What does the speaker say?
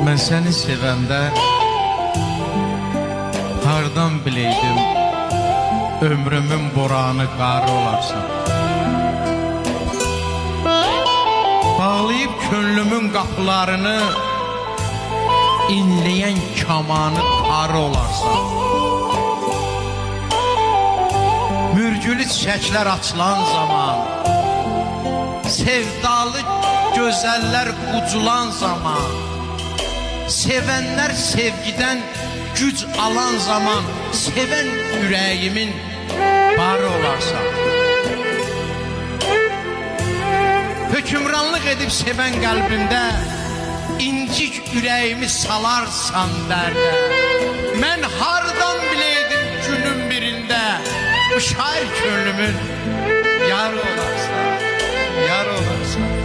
Mən səni sevəndə hardan biləydim ömrümün boranı qarı olarsan. Bağlayıb könlümün qapılarını inləyən kamanı tarı olarsan. Mürgülü çiçəklər açılan zaman, sevdalı gözəllər quculan zaman, sevənlər sevgidən güc alan zaman, sevən ürəyimin barı olarsan. Hökümranlıq edib sevən qəlbimdə incik ürəyimi salarsan dərdə. Mən hardan biləydim günün birində bu şair könlümün yarı olarsan, yarı olarsan.